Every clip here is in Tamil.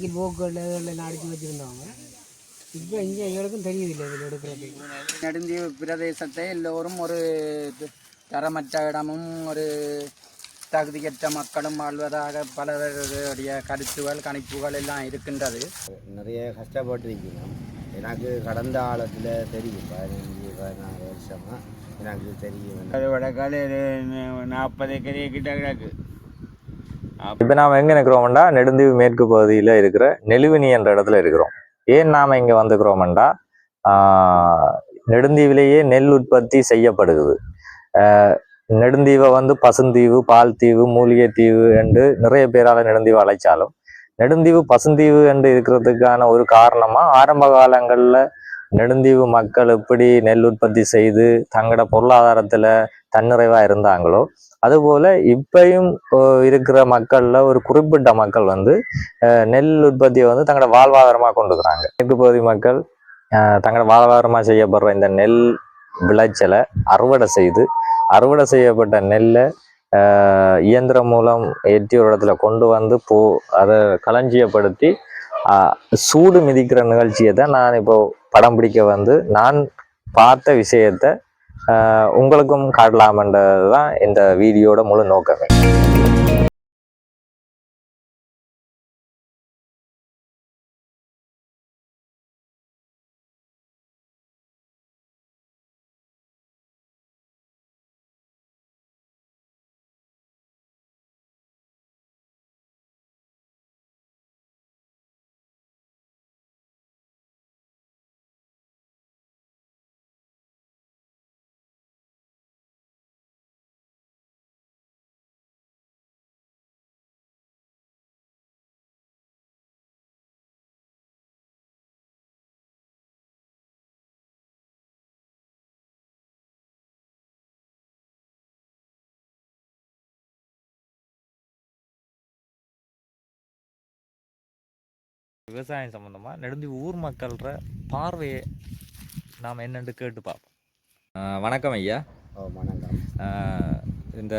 போக்குகளில் அடித்து வச்சுருந்தாங்க. இப்போ இங்கே எங்களுக்கும் தெரியுதில்லை இதில் எடுக்கிறதுக்கு. நெடுந்தீவு பிரதேசத்தை எல்லோரும் ஒரு தரமற்ற இடமும் ஒரு தகுதியற்ற மக்களும் வாழ்வதாக பலருடைய கருத்துகள் கணிப்புகள் எல்லாம் இருக்கின்றது. நிறைய கஷ்டப்பட்டிருக்கணும். எனக்கு கடந்த காலத்தில் தெரியும், 15-16 வருஷமாக எனக்கு தெரியும். அதோட கலை 40 ஏக்கர் கிட்ட கிடக்கு. இப்போ நாம் எங்கே நிற்கிறோம்டா நெடுந்தீவு மேற்கு பகுதியில் இருக்கிற நெலுவினி என்ற இடத்துல இருக்கிறோம். ஏன் நாம் இங்கே வந்துக்கிறோம்டா, நெடுந்தீவிலேயே நெல் உற்பத்தி செய்யப்படுகிறது. நெடுந்தீவை பசுந்தீவு, பால் தீவு, மூலிகை தீவு என்று நிறைய பேரால் நெடுந்தீவு அழைச்சாலும் நெடுந்தீவு பசுந்தீவு என்று இருக்கிறதுக்கான ஒரு காரணமாக ஆரம்ப காலங்களில் நெடுந்தீவு மக்கள் எப்படி நெல் உற்பத்தி செய்து தங்களோட பொருளாதாரத்தில் தன்னிறைவாக இருந்தாங்களோ அதுபோல் இப்பையும் இருக்கிற மக்களில் ஒரு குறிப்பிட்ட மக்கள் நெல் உற்பத்தியை தங்களோட வாழ்வாதாரமாக கொண்டுக்கிறாங்க. மேற்கு பகுதி மக்கள் தங்களோட வாழ்வாதாரமாக செய்யப்படுற இந்த நெல் விளைச்சலை அறுவடை செய்யப்பட்ட நெல்லை இயந்திரம் மூலம் ஏற்றி ஒரு இடத்துல கொண்டு அதை களஞ்சியப்படுத்தி சூடு மிதிக்கிற நிகழ்ச்சியை தான் நான் இப்போ படம் பிடிக்க நான் பார்த்த விஷயத்தை உங்களுக்கும் காட்டலாம்ன்றது தான் இந்த வீடியோட முழு நோக்கமே. விவசாயம் சம்மந்தமாக நெடுந்தீவு ஊர் மக்கள்கிற பார்வையை நாம் என்னென்று கேட்டு பார்ப்போம். வணக்கம் ஐயா. வணக்கம். இந்த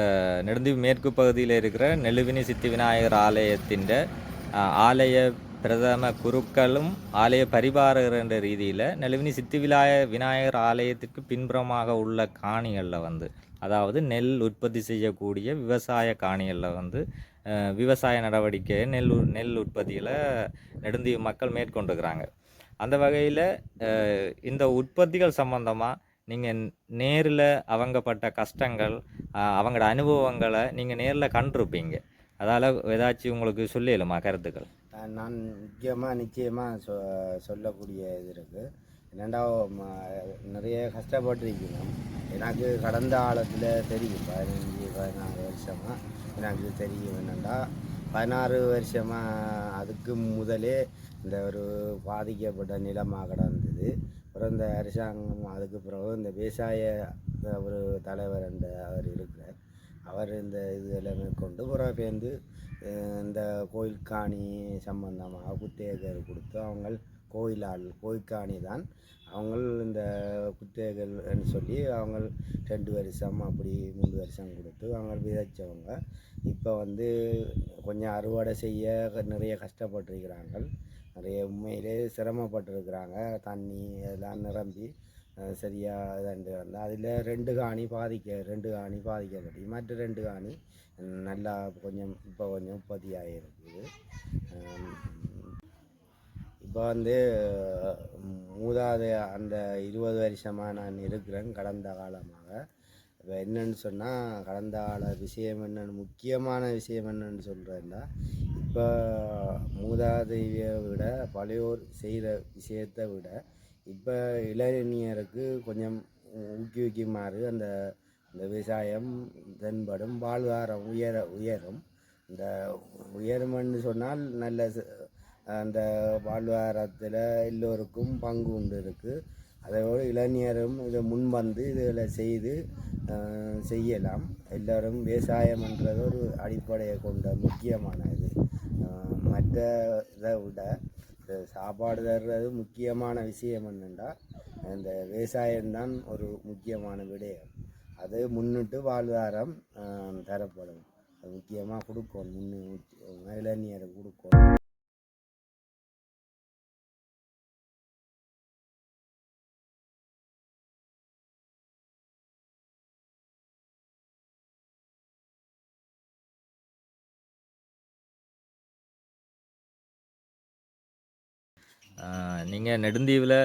நெடுந்தீவு மேற்கு பகுதியில் இருக்கிற நெலுவினி சித்தி விநாயகர் ஆலயத்தின் ஆலய பிரதம குருக்களும் ஆலய பரிபாரகர் என்ற ரீதியில் நெலுவினி சித்தி விநாயகர் ஆலயத்திற்கு பின்புறமாக உள்ள காணிகளில் அதாவது நெல் உற்பத்தி செய்யக்கூடிய விவசாய காணிகளில் விவசாய நடவடிக்கை நெல் உற்பத்தியில் நெடுந்தீவு மக்கள் மேற்கொண்டுக்கிறாங்க. அந்த வகையில் இந்த உற்பத்திகள் சம்பந்தமாக நீங்கள் நேரில் அவங்கப்பட்ட கஷ்டங்கள் அவங்களோட அனுபவங்களை நீங்கள் நேரில் கண்டிருப்பீங்க. அதால் ஏதாச்சும் உங்களுக்கு சொல்லிடலுமா கருத்துக்கள்? நான் நிச்சயமாக சொல்லக்கூடிய இது இருக்குது. என்னென்னா நிறைய கஷ்டப்பட்டிருக்கணும். எனக்கு கடந்த காலத்தில் தெரியும், 15-16 வருஷமாக எனக்கு தெரியும். என்னென்னா 16 வருஷமாக அதுக்கு முதலே இந்த ஒரு பாதிக்கப்பட்ட நிலமாக கிடந்தது. அப்புறம் இந்த அரசாங்கம் அதுக்கு பிறகு இந்த விவசாய ஒரு தலைவர் அவர் இருக்கிறார். அவர் இந்த இதெல்லாம் மேற்கொண்டு பிறகு இந்த கோயில் காணி சம்பந்தமாக குத்தகைகள் கொடுத்து அவங்க கோயில்காணி தான் அவங்க இந்த குத்தகைகள்னு சொல்லி அவங்க 2 வருஷம் அப்படி 3 வருஷம் கொடுத்து அவங்க விதைச்சவங்க. இப்போ கொஞ்சம் அறுவடை செய்ய நிறைய கஷ்டப்பட்டிருக்கிறாங்க. நிறைய உண்மையிலே சிரமப்பட்டிருக்கிறாங்க. தண்ணி எல்லாம் நிரம்பி சரியாக இதாண்டு வந்தால் அதில் 2 காணி பாதிக்கப்பட்டு மற்ற 2 காணி நல்லா கொஞ்சம் இப்போ கொஞ்சம் உற்பத்தியாக இருக்குது. இப்போ மூதாதைய அந்த 20 வருஷமாக நான் இருக்கிறேன் கடந்த காலமாக. இப்போ என்னென்னு சொன்னால் கடந்த கால விஷயம் என்னென்னு முக்கியமான விஷயம் என்னென்னு சொல்கிறேன்னா, இப்போ மூதாதையை விட பழையோர் செய்கிற விஷயத்தை விட இப்போ இளைஞருக்கு கொஞ்சம் ஊக்குவிக்குமாறு அந்த விவசாயம் தென்படும், வாழ்வாரம் உயரும். இந்த உயருமென்னு சொன்னால் நல்ல அந்த வாழ்வாரத்தில் எல்லோருக்கும் பங்கு உண்டு இருக்குது. அதோடு இளைஞரும் இதை இதில் செய்யலாம். எல்லோரும் விவசாயம்ன்றது ஒரு அடிப்படையை கொண்ட முக்கியமான இது. மற்ற இதை விட சாப்பாடு தர்றது முக்கியமான விஷயம் என்னென்னா இந்த விவசாயம்தான் ஒரு முக்கியமான விடயம். அது முன்னிட்டு வாழ்வாரம் தரப்படும். அது முக்கியமாக கொடுக்கணும், இளைஞரை கொடுக்கணும். நீங்கள் நெடுந்தீவில்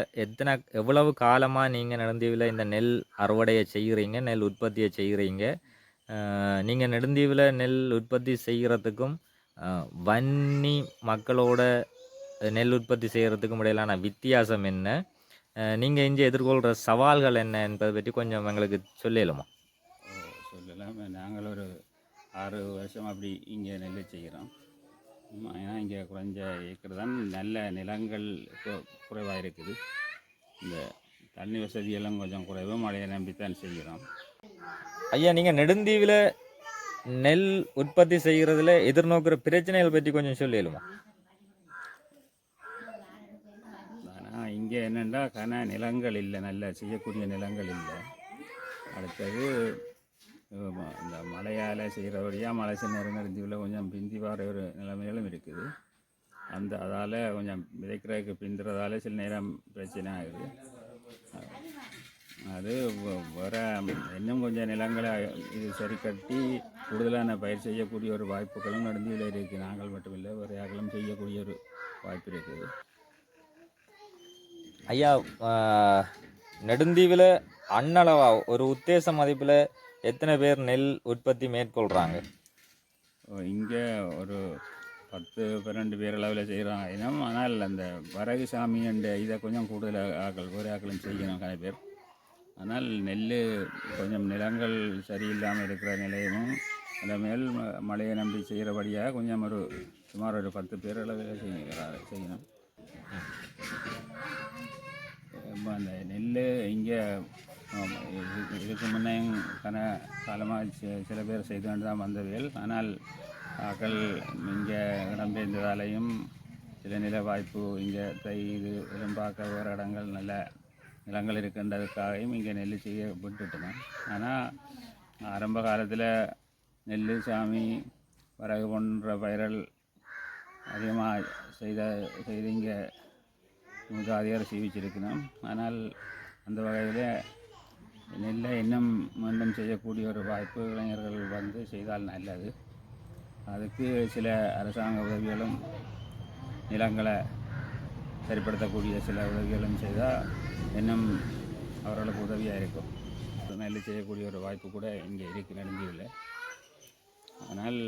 எவ்வளவு காலமாக நீங்கள் நெடுந்தீவில் இந்த நெல் அறுவடையை செய்கிறீங்க, நெல் உற்பத்தியை செய்கிறீங்க? நீங்கள் நெடுந்தீவில் நெல் உற்பத்தி செய்கிறதுக்கும் வன்னி மக்களோட நெல் உற்பத்தி செய்கிறதுக்கும் இடையிலான வித்தியாசம் என்ன? நீங்கள் இங்கே எதிர்கொள்கிற சவால்கள் என்ன என்பதை பற்றி கொஞ்சம் எங்களுக்கு சொல்லலுமா? சொல்லலாம். நாங்கள் ஒரு 6 வருஷம் அப்படி இங்கே நெல் செய்கிறோம். ஏன்னா இங்கே குறைஞ்ச ஏக்கர் தான், நல்ல நிலங்கள் குறைவாக இருக்குது. இந்த தண்ணி வசதியெல்லாம் கொஞ்சம் குறைவு, மழையை நம்பித்தான் செய்கிறோம். ஐயா, நீங்கள் நெடுந்தீவில் நெல் உற்பத்தி செய்கிறதுல எதிர்நோக்கிற பிரச்சனைகள் பற்றி கொஞ்சம் சொல்லலுமா? ஆனால் இங்கே என்னென்னா நிலங்கள் இல்லை, நல்ல செய்யக்கூடிய நிலங்கள் இல்லை. அடுத்தது இந்த மழையால் செய்கிறபடியாக மழை சில நேரம் நெடுந்தீவில் கொஞ்சம் பிந்தி வர ஒரு நிலைமைகளும் இருக்குது. அதால் கொஞ்சம் விதைக்கிறதுக்கு பிந்துறதால சில நேரம் பிரச்சனை ஆகுது. அது வர இன்னும் கொஞ்சம் நிலங்களை இது சரி கட்டி கூடுதலான பயிர் செய்யக்கூடிய ஒரு வாய்ப்புகளும் நெடுந்தீவில் இருக்குது. நாங்கள் மட்டுமில்லை, வேறு யாரும் செய்யக்கூடிய ஒரு வாய்ப்பு இருக்குது. ஐயா, நெடுந்தீவில் அண்ணளவா ஒரு உத்தேச மதிப்பில் எத்தனை பேர் நெல் உற்பத்தி மேற்கொள்கிறாங்க? இங்கே ஒரு 10-12 பேர் அளவில் செய்கிறாங்க இனம். ஆனால் அந்த வரகு சாமி என்ற இதை கொஞ்சம் கூடுதல் வேறு ஆக்களும் செய்யணும் நிறைய பேர். ஆனால் நெல் கொஞ்சம் நிலங்கள் சரியில்லாமல் இருக்கிற நிலையமும் மேல் மழையை நம்பி செய்கிறபடியாக கொஞ்சம் சுமார் ஒரு 10 பேர் அளவில் செய்யணும். அந்த நெல் இங்கே இதுக்கு முன்னே காலமாக சில பேர் செய்து கொண்டு தான் வந்தவியல். ஆனால் ஆக்கள் இங்கே இடம்பெயர்ந்ததாலையும் சில நில வாய்ப்பு இங்கே இது பார்க்க வேறு இடங்கள் நல்ல நிலங்கள் இருக்கின்றதுக்காகவும் இங்கே நெல் செய்ய விட்டுட்டோம். ஆனால் ஆரம்ப காலத்தில் நெல், சாமி, வரகு போன்ற பயிர்கள் அதிகமாக செய்து இங்கே அதிகாரம் சீவிச்சிருக்கணும். ஆனால் அந்த வகையில் நெல்லை இன்னும் மீண்டும் செய்யக்கூடிய ஒரு வாய்ப்பு இளைஞர்கள் வந்து செய்தால் நல்லது. அதுக்கு சில அரசாங்க உதவிகளும் நிலங்களை சரிப்படுத்தக்கூடிய சில உதவிகளும் செய்தால் இன்னும் அவர்களுக்கு உதவியாக இருக்கும். நெல் செய்யக்கூடிய ஒரு வாய்ப்பு கூட இங்கே இருக்குது நெடுந்தீவில். ஆனால்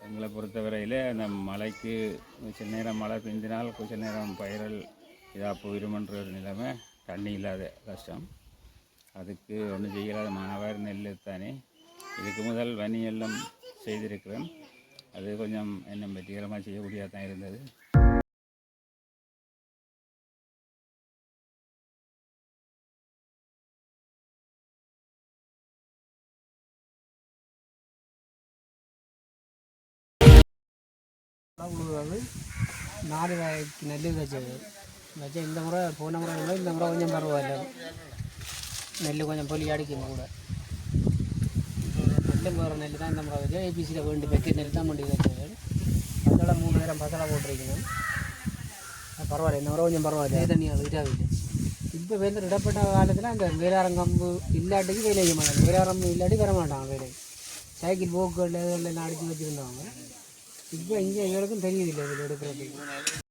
எங்களை பொறுத்தவரையில் அந்த மழைக்கு சில நேரம் மழை பெஞ்சினால் சில நேரம் பயிர்கள் இதாக போயிடுமன்ற ஒரு நிலைமை, தண்ணி இல்லாத கஷ்டம். அதுக்கு ஒன்றும் செய்யலாத மாணவர் நெல் தானே. இதுக்கு முதல் வன்னி எல்லாம் செய்திருக்கிறேன். அது கொஞ்சம் இன்னும் வெற்றிகரமாக செய்யக்கூடியதாக தான் இருந்தது. உழுவது 4 வாய்க்கு நெல் வச்சது இந்த முறை போன முறை இந்த முறை கொஞ்சம் பரவாயில்ல, நெல் கொஞ்சம் பொலி அடிக்கும் கூட. நெல் போகிற நெல் தான் இந்த முறை வச்சு ஏபிசியில் வேண்டி வைக்க நெல் தான் வண்டி வச்சது. அதோட 3000 பசலை போட்டிருக்கணும். பரவாயில்ல, இந்த முறை கொஞ்சம் பரவாயில்ல, தண்ணி அது இதாகுது. இப்போ வந்து இடப்பட்ட காலத்தில் அந்த வேளாரங்கம்பு இல்லாட்டிக்கு வேலை செய்ய மாட்டாங்க. வேளாரம்பு இல்லாட்டி வர மாட்டாங்க வேலை. சைக்கிள் போக்குகள் இதெல்லாம் அடித்து வச்சுருந்தவங்க. இப்போ இங்கே எங்களுக்கும் தெரியுதில்லை இதில் எடுக்கிறதுக்கு.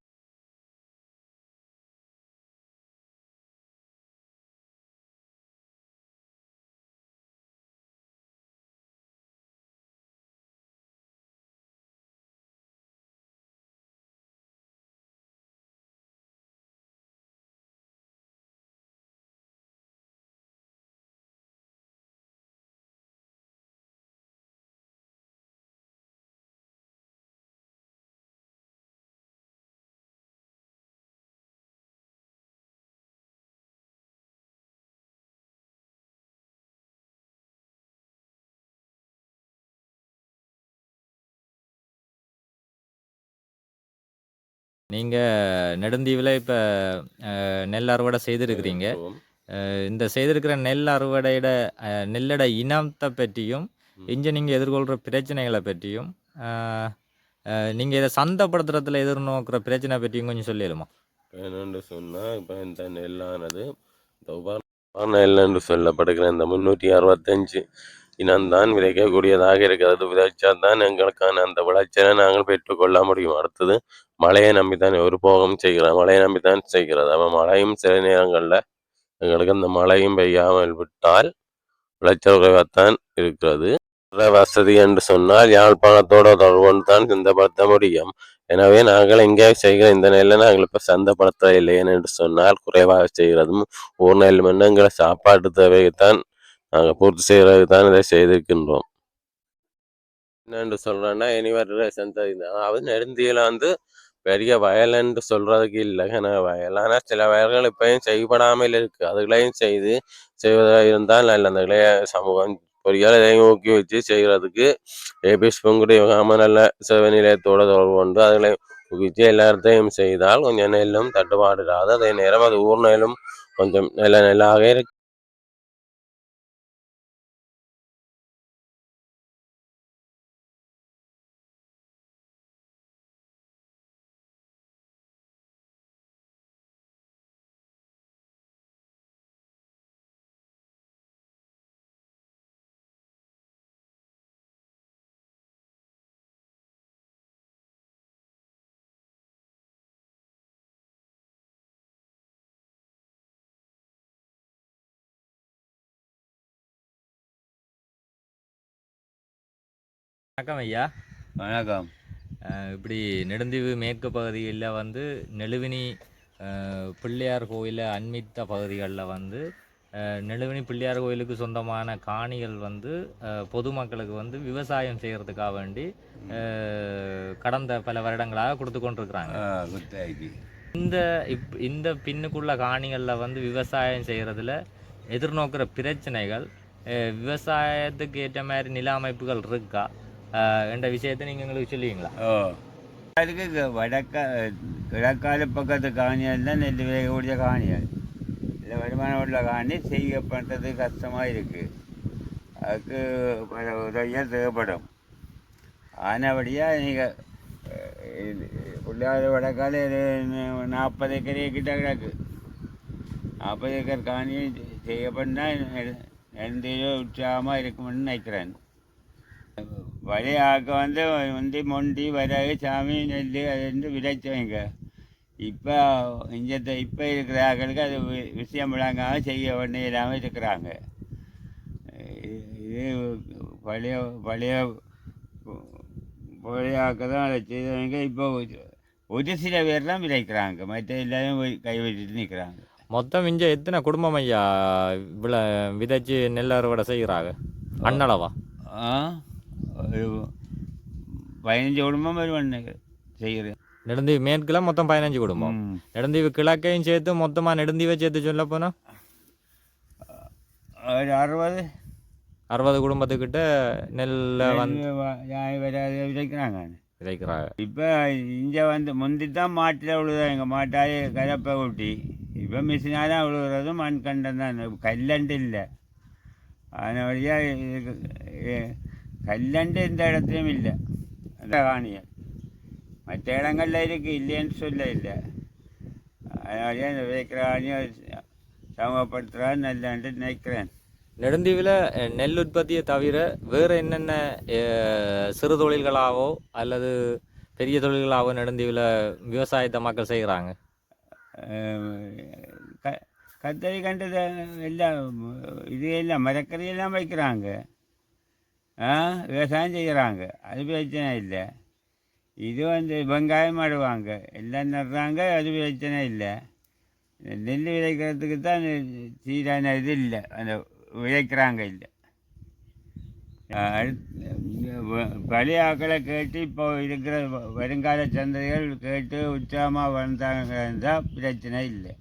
நீங்கள் நெடுந்தீவில் இப்போ நெல் அறுவடை செய்திருக்கிறீங்க. இந்த செய்திருக்கிற நெல் அறுவடையோட நெல்லோட இனத்தை பற்றியும் இங்கே நீங்கள் எதிர்கொள்கிற பிரச்சனைகளை பற்றியும் நீங்கள் இதை சந்தைப்படுத்துறதுல எதிர்நோக்கிற பிரச்சனை பற்றியும் கொஞ்சம் சொல்லிடுமா? என்னென்று சொன்னால், இப்போ இந்த நெல்லானது இந்த நெல் என்று சொல்லப்படுகிற இந்த 365 இனம்தான் விளைக்கக்கூடியதாக இருக்கிறது. விளைச்சால் தான் எங்களுக்கான அந்த விளைச்சலை நாங்கள் பெற்றுக்கொள்ள முடியும். அடுத்தது மழையை நம்பித்தான் ஒரு போகம் செய்கிறோம், மழையை நம்பித்தான் செய்கிறது. அப்போ மழையும் சில நேரங்களில் எங்களுக்கு அந்த மழையும் பெய்யாமல் விட்டால் விளைச்சல் குறைவாகத்தான் இருக்கிறது. வசதி என்று சொன்னால் யாழ்ப்பாணத்தோட தொடர்பு கொண்டு தான் சந்தைப்படுத்த முடியும். எனவே நாங்கள் இங்கே செய்கிற இந்த நெல்லை நாங்கள் இப்போ சந்தைப்படுத்த இல்லை என்று சொன்னால் குறைவாக செய்கிறதும் ஊர் நெல் எங்களை சாப்பாட்டு தேவையைத்தான் நாங்கள் பூர்த்தி செய்கிறதுக்கு தான் இதை செய்திருக்கின்றோம். என்னென்று சொல்கிறேன்னா இனி வர்ற சந்தை அதாவது நெடுந்தியில் வந்து பெரிய வயல் என்று சொல்கிறதுக்கு இல்லை, வயல். ஆனால் சில வயல்கள் இப்பயும் செய்யப்படாமல் இருக்குது. அதுகளையும் செய்வதாக இருந்தால் நல்ல அந்த இளைய சமூகம் பொறியால் இதையும் ஊக்குவிச்சு செய்கிறதுக்கு ஏபிஎஸ் பொங்குடைய நல்ல சேவை நிலையத்தோடு தொடர்பு கொண்டு அதுகளை ஊக்குவிச்சு எல்லாத்தையும் செய்தால் கொஞ்சம் நெல்லும் தட்டுப்பாடு இல்லாது, அதே நேரம் அது ஊர் நெல்லும் கொஞ்சம் நல்ல நெல்லாக இருக்கு. வணக்கம் ஐயா. வணக்கம். இப்படி நெடுந்தீவு மேற்கு பகுதியில் வந்து நெழுவினி பிள்ளையார் கோயிலை அண்மித்த பகுதிகளில் வந்து நெழுவினி பிள்ளையார் கோயிலுக்கு சொந்தமான காணிகள் வந்து பொதுமக்களுக்கு வந்து விவசாயம் செய்கிறதுக்காக வேண்டி கடந்த பல வருடங்களாக கொடுத்து கொண்டிருக்கிறாங்க. இந்த பின்னுக்குள்ள காணிகளில் வந்து விவசாயம் செய்கிறதுல எதிர்நோக்கிற பிரச்சனைகள், விவசாயத்துக்கு ஏற்ற மாதிரி நில அமைப்புகள் இருக்கா என்ற விஷயத்தை நீங்கள் எங்களுக்கு சொல்லுவீங்களா? அதுக்கு கிழக்கால பக்கத்து காணியால் தான் நெல் விளையக்கூடிய காணியால் இல்லை வருமானம் உள்ள காணி செய்ய பண்ணுறது கஷ்டமாக இருக்குது. அதுக்கு பல உதவியாக தேவைப்படும். ஆனபடியாக நீங்கள் பிள்ளையார் வடக்கால 40 ஏக்கர் கிட்ட கிடக்கு. 40 ஏக்கர் காணியை செய்யப்பட்டால் நெடுந்தீவு உற்சாகமாக இருக்கும்னு நினைக்கிறேன். வழியாக்க வந்து முந்தி மொண்டி வரகு சாமி நெல் அது விளைச்சவங்க. இப்போ இப்போ இருக்கிற ஆக்களுக்கு அது விஷயம் விளங்காமல் செய்ய ஒன்று இல்லாமல் இருக்கிறாங்க. இது பழையாக்க தான் அதை செய்தவங்க. இப்போ ஒரு சில பேர் தான் விளைக்கிறாங்க, மற்ற எல்லாரும் கைவிட்டு நிற்கிறாங்க. மொத்தம் இங்கே எத்தனை குடும்பம் ஐயா விதைச்சு நெல் அறுவடை செய்கிறாங்க? அண்ணளவா? 15 குடும்பம் வருவாங்க செய்கிறேன். நெடுந்தீவு மேற்குல மொத்தம் 15 குடும்பம். நெடுந்தீவு கிழக்கையும் சேர்த்து மொத்தமாக நெடுந்தீவை சேர்த்து சொல்ல போனால் ஒரு 60 குடும்பத்துக்கிட்ட நெல்லை வந்து விதைக்கிறாங்க. இப்போ இங்கே வந்து முந்தி தான் மாட்டில் விழுதான், எங்கள் மாட்டாலே கலப்பை ஊட்டி. இப்போ மிஷினாக தான் விழுகிறதும் மண்கண்டம் தான், கல்லண்டு இல்லை. அதனால கல்லண்டு இந்த இடத்துலையும் இல்லை. அந்த காணியல் மற்ற இடங்களில் இருக்குது, இல்லைன்னு சொல்ல இல்லை. அதனாலே இந்த விதைக்கிற காணியை சமப்படுத்துகிறான்னு நல்லன்ட்டு நினைக்கிறேன். நெடுந்தீவில் நெல் உற்பத்தியை தவிர வேறு என்னென்ன சிறு தொழில்களாகவோ அல்லது பெரிய தொழில்களாகவோ நெடுந்தீவில் விவசாயத்தை மக்கள் செய்கிறாங்க? கத்தரி கண்டு எல்லாம் இது எல்லாம் மரக்கறியெல்லாம் வைக்கிறாங்க, விவசாயம் செய்கிறாங்க. அது பிரச்சனை இல்லை. இது வந்து வெங்காயம் நடுவாங்க, எல்லாம் நடுறாங்க, அது பிரச்சனை இல்லை. நெல் விளைக்கிறதுக்கு தான் சீரான இது இல்லை, அந்த விளைக்கிறாங்க இல்லை. பழைய ஆக்களை கேட்டு இப்போ இருக்கிற வருங்கால சந்தைகள் கேட்டு உற்சாகமாக வந்தாங்க இருந்தால் பிரச்சனை இல்லை.